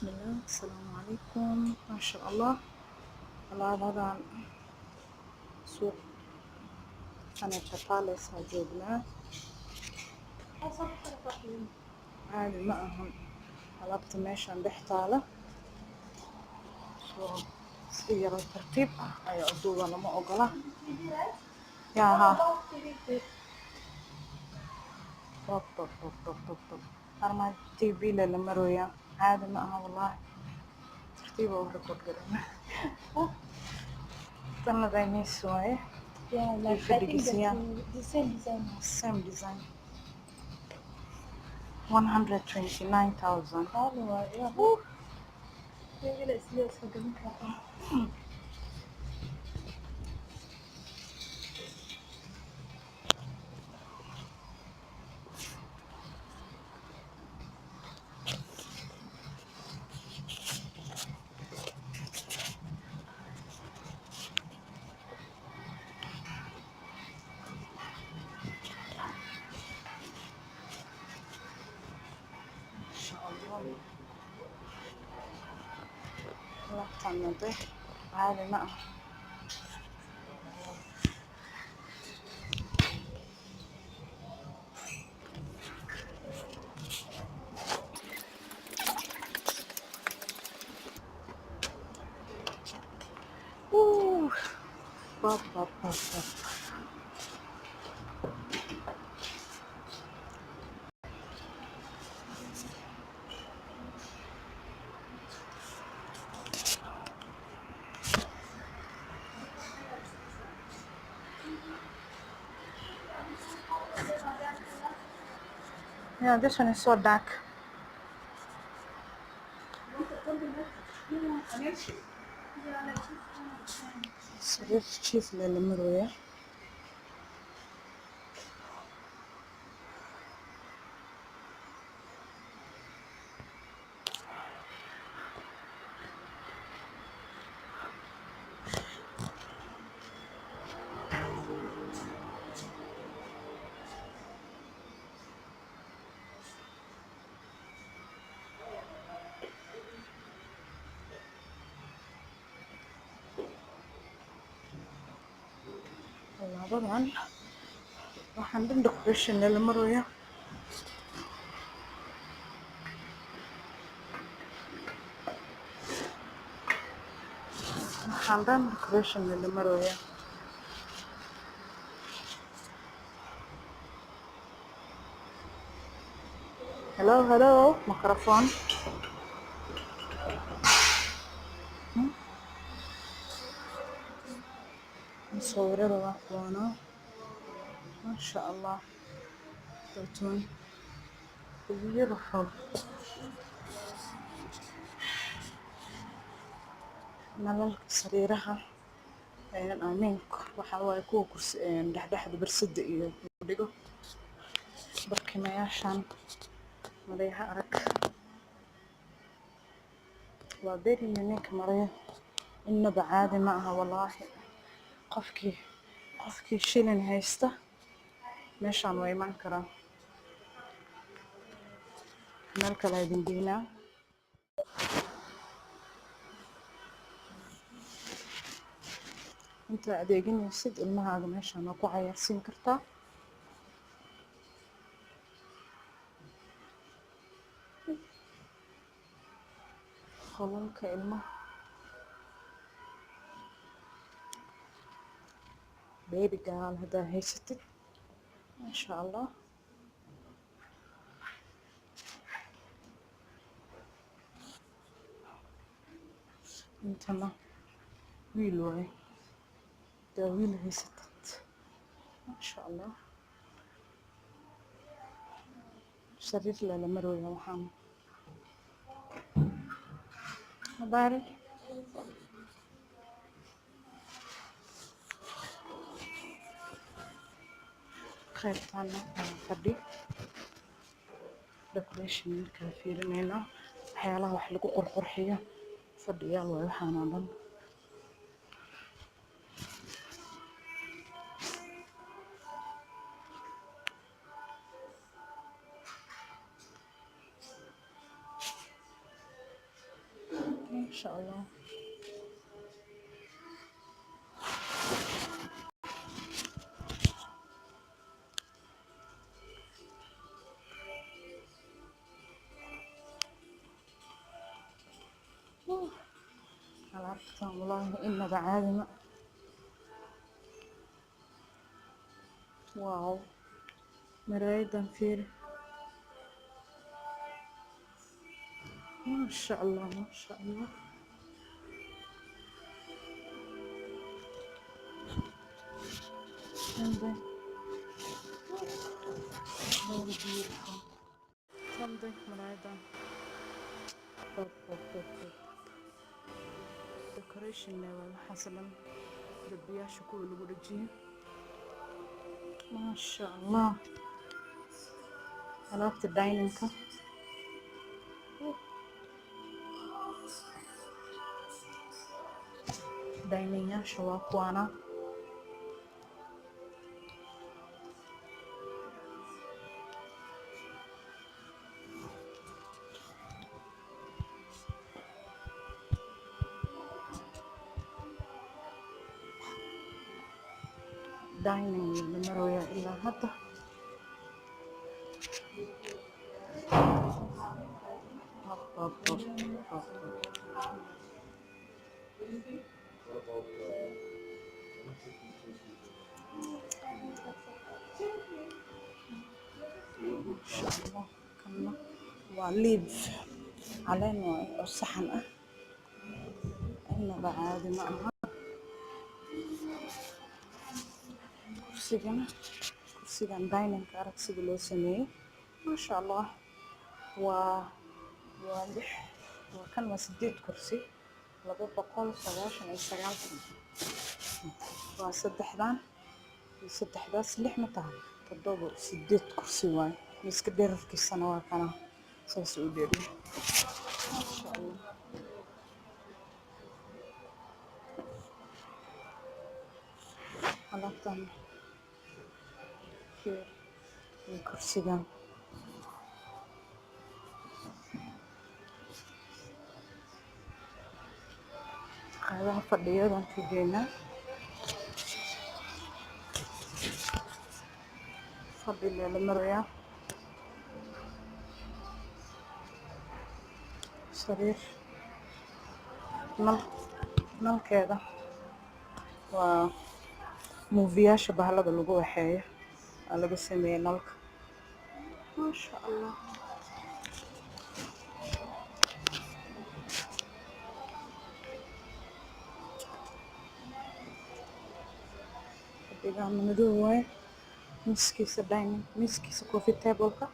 بسم الله السلام عليكم ما شاء الله. Alaabadan suuq furniture palace aa joognaa. caadi ma ahan alaabta meeshan dhex taala, soo si yaro tartiib ah ayaa u duuba, lama ogola yaha top armaajo tv la marooya. caadi ma aha wallahi, tartiib oo record garana tan daymis waaye. Yeah, like I think the same design. Same design 129,000. Qaali waaye, yeah. Maybe let's go gadan karaa. alaabtan de caadi ma aha. Bab. Yeah, this one is so dark. Sariir jiif la marooya. Alaabadan waxaan dhan decoration la marooya. waxaan dhan decoration la marooya. hello microphone. sawirada waa kuwana ma sha Allah. That one beautiful. nalalka sariiraha aaminka waxaa waaye kuwa kursi dhexdhexda barsada iyo dhigo. barkimayaashan madaxa arag waa very unique maraya, inaba caadi ma aha wallahi. qofkii shilin haysta meeshaan waa iman karaa. meel kale idin geynaa. inta adeeganaysid ilmahaaga meeshaan waa ku cayaarsiin kartaa. qolalka ilmaha baby girl haddaa haysatid masha Allah. intana wiil waaye, haddaa wiil haysatid masha Allah. sariir la marooya. waxaan مبارك qaybtana fadhi decoration kala fiirinayna waxyaalaha wax lagu qurxiyo. fadhiyaal waaye waxaan oo dhan. شاء الله. alaabtan والله إنaba caadi ma. واو مرايدان فيري ما شاء الله ما شاء الله. Something very beautiful. Something مرايدان. decoration level حسنا دربياشا كله lagu dhajiyo. ما شاء الله. alaabta dining-ka dining-yaasha waa kuwaana. dining la maraya ilaa hadda. ما شاء الله. كنا waa liib caleen waaye oo saxan ah inaba caadi ma aha. kursigan dining-ka arag sida loo sameeyey ما شاء الله. waa lix waa kan waa 8 kursi 299. waa saddexdan iyo saddexdaas 6 ma tahay 8 kursi waaye. miiska dhererkiisana waa kana saas u dheeriyo ما شاء الله. alaabtan iyo kursigan qaybaha fadhiyadan ka geynaa. fadhi la marayaa. sariir nalkeeda waa muufiyaasha bahalada lagu waxeeyo aa laga sameeyey nalka. ما شاء الله. fadhigan madow waaye. miiskiisa dining miiskiisa coffee table-ka.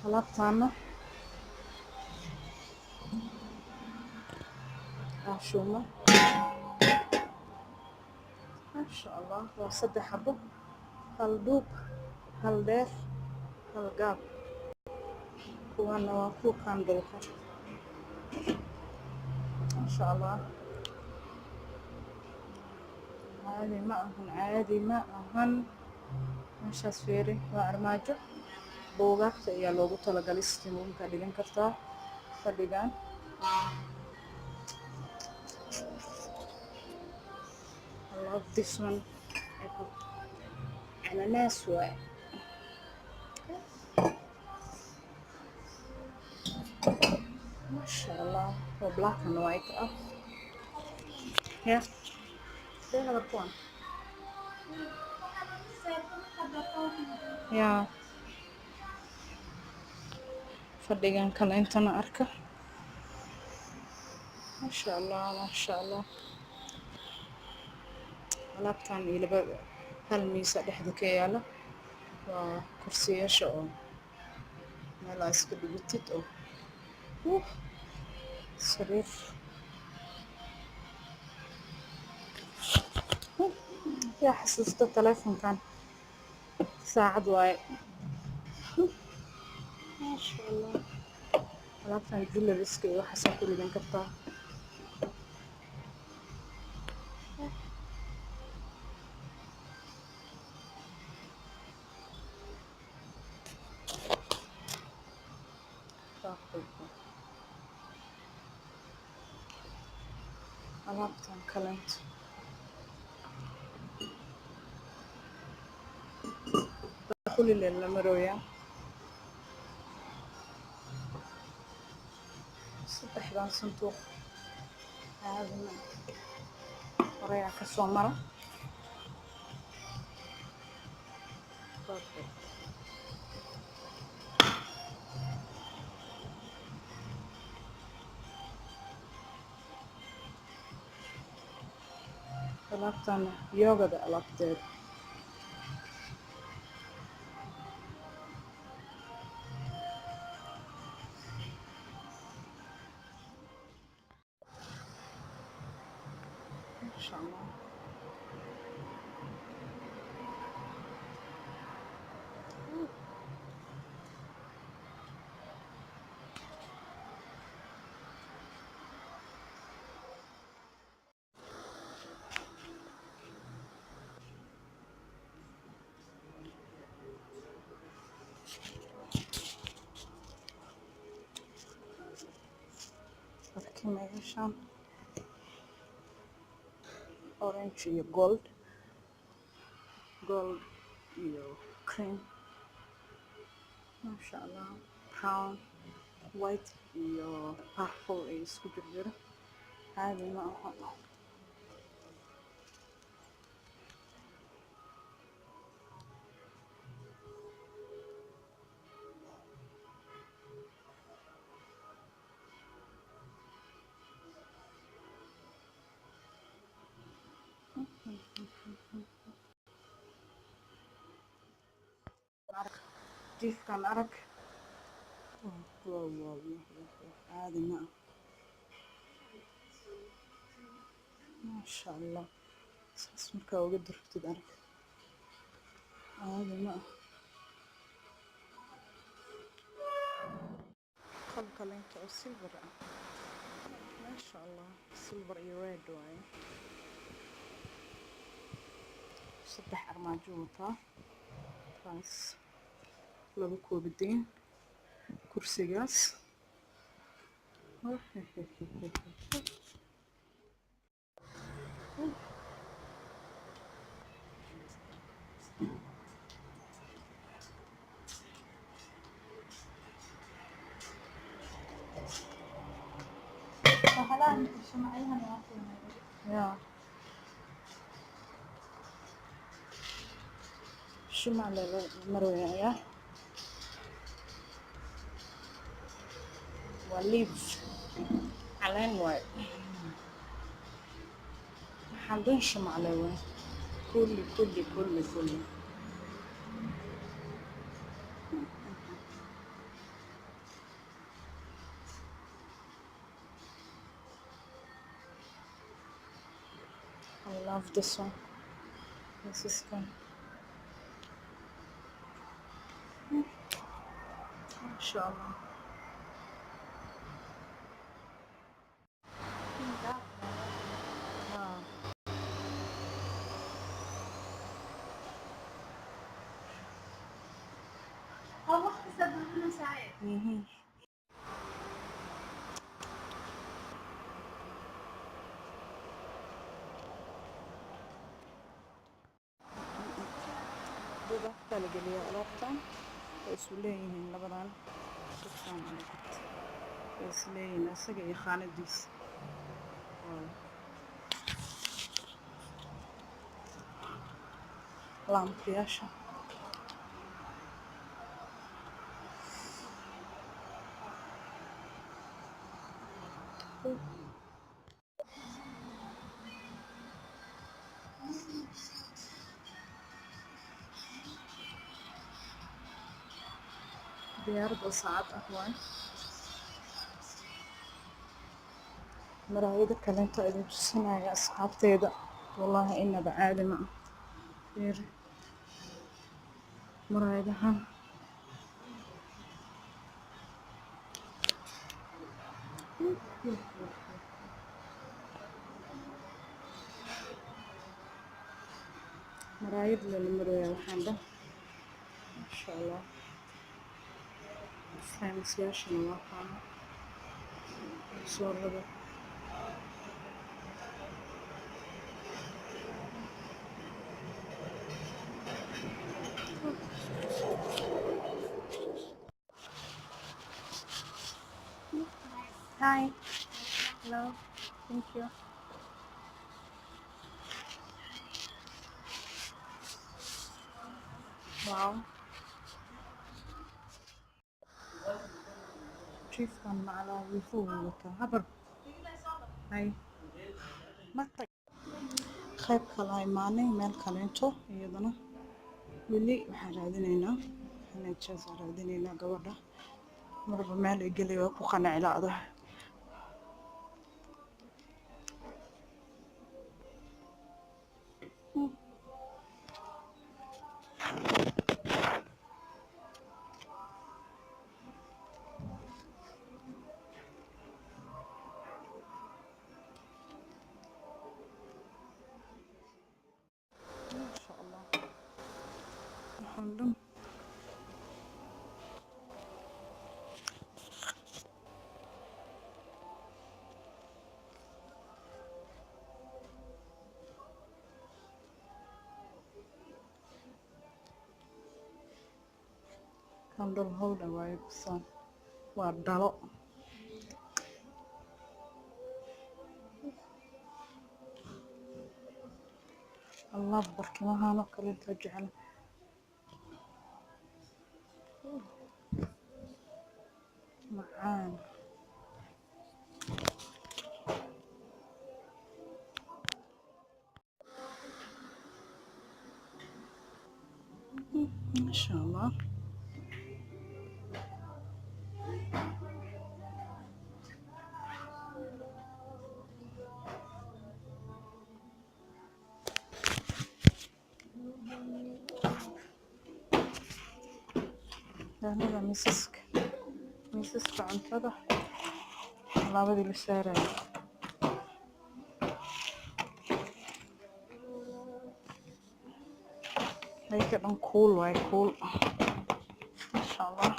alaabtaana caashuuma ما شاء الله. waa 3 xabo hal duub hal dheer hal gaab. kuwana waa kuwa candle-ka. ما شاء الله. caadi ma ahan caadi ma ahan. meeshaas fiiri waa armaajo buugaagta ayaa loogu talagalay sitooyinka dhigan kartaa. fadhigan I love this one. ananas waaye. ما شاء الله. waa black and white ah. yeah see another one. yeah fadhigan kale intana arka. ما شاء الله ما شاء الله. alaabtan iyo laba hal miisa dhexda ka yaala. waa kursiyaasha oo meel aa iska dhigitid oo sariir. yaa xasuusta telefonkan saacad waaye. ما شاء الله. alaabtan jewelries-ka iyo waxaasaa ku ridan kartaa. alaabtan kalento baaquli la marooyaa saddexdan sanduuq caadina horeyaa ka soo mara alaabtan yoogada alaabteeda insha allah dadkii meeshaan orange iyo gold iyo cream masha allah brown white iyo purple ay isku jirjiro caadi ma aha jiifkan arag caadi ma aha masha allah saas markaa uga durugtid arag caadi ma aha qalka lenta oo silver ah masha allah silver iyo red waaye saddex armaajo wataa taas laba koobadiin kursigaas ya shumac lala marwayaa waa leaves caleen waaye waxaan dhan shumac le waay kulli I love this one. This is fun. Inshallah. buugaagta la geliyaa alaabtan way isu leeyihiin labadan dadkan way is leeyihiin isaga iyo khaanadiisa laampiyaasha diyaarad oo saacad ah waay maraayada kalenta idin tusinaya asxaabteeda wallahi inaba caadi ma ah fiir maraayadahan maraayad lala maraya waxaan dhan insha allah faynisyaashana waa qaana soolada hi hello thank you wow jiifkan macalaa wiifuu wataa habar hay matag qayb kala imaanay meel kaleento iyadana weli waxaan raadinaynaa xanajaasaan raadinaynaa gabadha marba meel ay gelay waa ku qanaclaada masha allah waxaan dhan candle holder waaye bisaan waa dhalo allah barkimahaan oo kale inta jecel macaan masha allah daanada miisaska cuntada alaabadii la saarayo hayka dhan kuul waaye kuul masha allah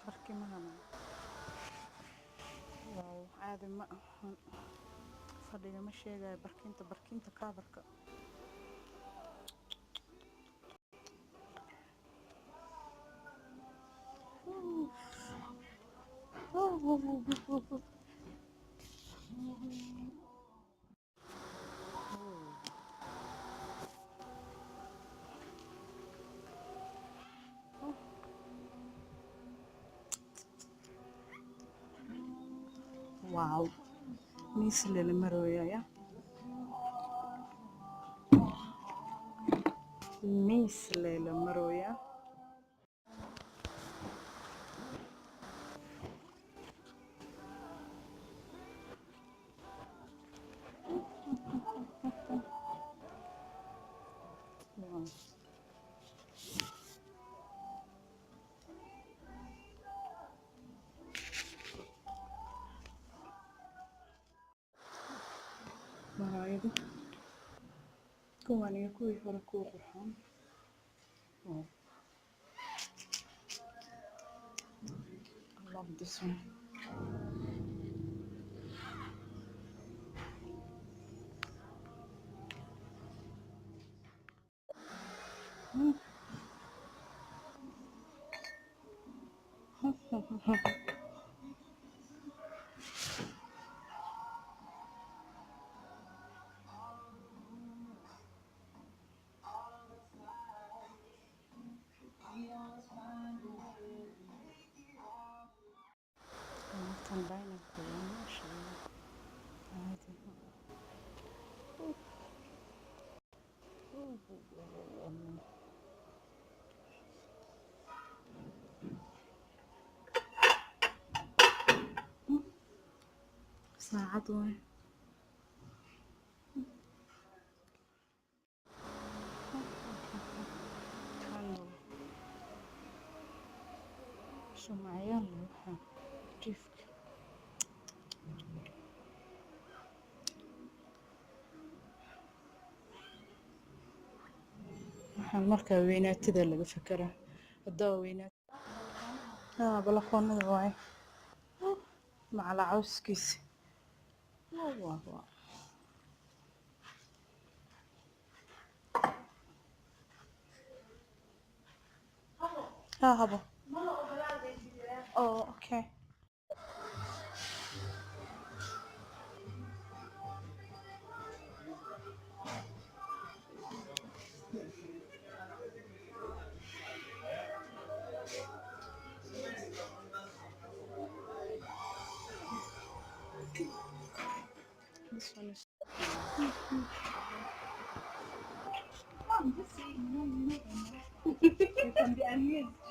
barkimahana waaw caadi ma ahan fadhiga ma sheegayo barkinta kaabarka wow miis lala marooyaya miis lala marooya wow. maraayado kuwan iyo kuwii hore kuwa qurxoon wow. I love this one combine masha allah caadi saacad waay shumacyaal waxaa jiifka markaa weynaatida laga fekeraa haddaa weynaat balakoonada waaye macala cawskiisa waa habo okay this one is I'm just saying, you can be amused.